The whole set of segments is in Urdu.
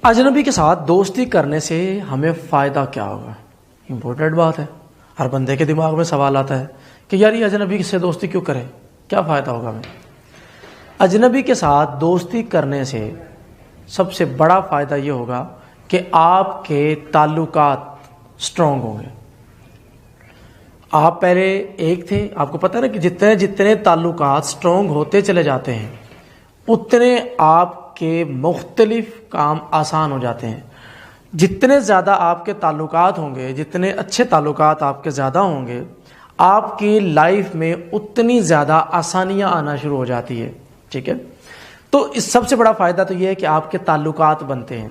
اجنبی کے ساتھ دوستی کرنے سے ہمیں فائدہ کیا ہوگا؟ امپورٹنٹ بات ہے، ہر بندے کے دماغ میں سوال آتا ہے کہ یار یہ اجنبی سے دوستی کیوں کرے، کیا فائدہ ہوگا ہمیں؟ اجنبی کے ساتھ دوستی کرنے سے سب سے بڑا فائدہ یہ ہوگا کہ آپ کے تعلقات سٹرونگ ہوں گے۔ آپ پہلے ایک تھے، آپ کو پتہ ہے نا کہ جتنے جتنے تعلقات سٹرونگ ہوتے چلے جاتے ہیں اتنے آپ کے مختلف کام آسان ہو جاتے ہیں۔ جتنے زیادہ آپ کے تعلقات ہوں گے، جتنے اچھے تعلقات آپ کے زیادہ ہوں گے، آپ کی لائف میں اتنی زیادہ آسانیاں آنا شروع ہو جاتی ہے۔ ٹھیک ہے، تو اس سب سے بڑا فائدہ تو یہ ہے کہ آپ کے تعلقات بنتے ہیں،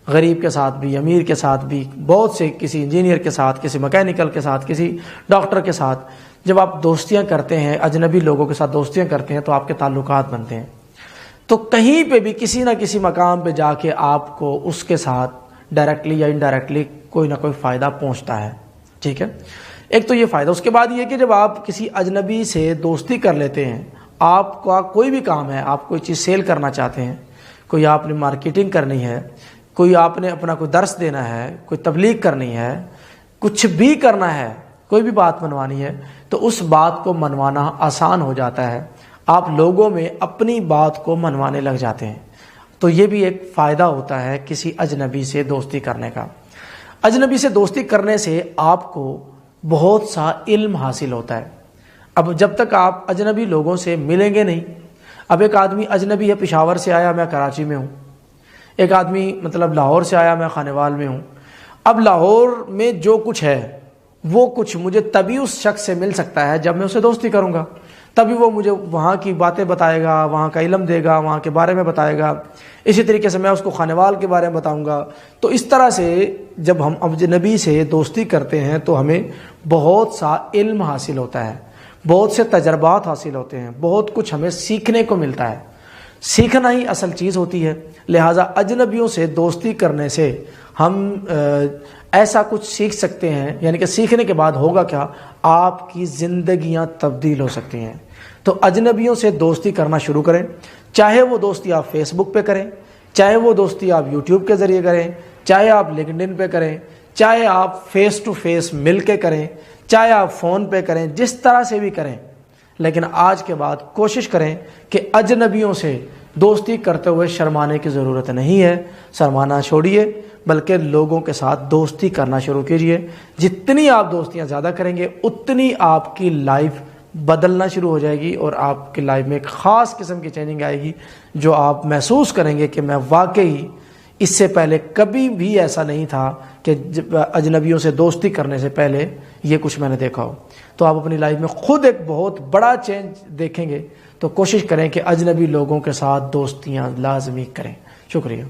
غریب کے ساتھ بھی، امیر کے ساتھ بھی، بہت سے، کسی انجینئر کے ساتھ، کسی میکینیکل کے ساتھ، کسی ڈاکٹر کے ساتھ۔ جب آپ دوستیاں کرتے ہیں، اجنبی لوگوں کے ساتھ دوستیاں کرتے ہیں تو آپ کے تعلقات بنتے ہیں، تو کہیں پہ بھی کسی نہ کسی مقام پہ جا کے آپ کو اس کے ساتھ ڈائریکٹلی یا انڈائریکٹلی کوئی نہ کوئی فائدہ پہنچتا ہے۔ ٹھیک ہے، ایک تو یہ فائدہ۔ اس کے بعد یہ کہ جب آپ کسی اجنبی سے دوستی کر لیتے ہیں، آپ کا کوئی بھی کام ہے، آپ کوئی چیز سیل کرنا چاہتے ہیں، کوئی آپ نے مارکیٹنگ کرنی ہے، کوئی آپ نے اپنا کوئی درس دینا ہے، کوئی تبلیغ کرنی ہے، کچھ بھی کرنا ہے، کوئی بھی بات منوانی ہے، تو اس بات کو منوانا آسان ہو جاتا ہے۔ آپ لوگوں میں اپنی بات کو منوانے لگ جاتے ہیں، تو یہ بھی ایک فائدہ ہوتا ہے کسی اجنبی سے دوستی کرنے کا۔ اجنبی سے دوستی کرنے سے آپ کو بہت سا علم حاصل ہوتا ہے۔ اب جب تک آپ اجنبی لوگوں سے ملیں گے نہیں، اب ایک آدمی اجنبی ہے، پشاور سے آیا، میں کراچی میں ہوں، ایک آدمی مطلب لاہور سے آیا، میں خانیوال میں ہوں۔ اب لاہور میں جو کچھ ہے وہ کچھ مجھے تبھی اس شخص سے مل سکتا ہے جب میں اسے دوستی کروں گا، تبھی وہ مجھے وہاں کی باتیں بتائے گا، وہاں کا علم دے گا، وہاں کے بارے میں بتائے گا۔ اسی طریقے سے میں اس کو خانیوال کے بارے میں بتاؤں گا۔ تو اس طرح سے جب ہم اجنبی سے دوستی کرتے ہیں تو ہمیں بہت سا علم حاصل ہوتا ہے، بہت سے تجربات حاصل ہوتے ہیں، بہت کچھ ہمیں سیکھنے کو ملتا ہے۔ سیکھنا ہی اصل چیز ہوتی ہے، لہٰذا اجنبیوں سے دوستی کرنے سے ہم ایسا کچھ سیکھ سکتے ہیں، یعنی کہ سیکھنے کے بعد ہوگا کیا، آپ کی زندگیاں تبدیل ہو سکتی ہیں۔ تو اجنبیوں سے دوستی کرنا شروع کریں، چاہے وہ دوستی آپ فیس بک پہ کریں، چاہے وہ دوستی آپ یوٹیوب کے ذریعے کریں، چاہے آپ لنکڈ ان پہ کریں، چاہے آپ فیس ٹو فیس مل کے کریں، چاہے آپ فون پہ کریں، جس طرح سے بھی کریں، لیکن آج کے بعد کوشش کریں کہ اجنبیوں سے دوستی کرتے ہوئے شرمانے کی ضرورت نہیں ہے۔ شرمانا چھوڑیے، بلکہ لوگوں کے ساتھ دوستی کرنا شروع کیجیے۔ جتنی آپ دوستیاں زیادہ کریں گے اتنی آپ کی لائف بدلنا شروع ہو جائے گی، اور آپ کی لائف میں ایک خاص قسم کی چینجنگ آئے گی جو آپ محسوس کریں گے کہ میں واقعی اس سے پہلے کبھی بھی ایسا نہیں تھا کہ اجنبیوں سے دوستی کرنے سے پہلے یہ کچھ میں نے دیکھا ہو۔ تو آپ اپنی لائف میں خود ایک بہت بڑا چینج دیکھیں گے۔ تو کوشش کریں کہ اجنبی لوگوں کے ساتھ دوستیاں لازمی کریں۔ شکریہ۔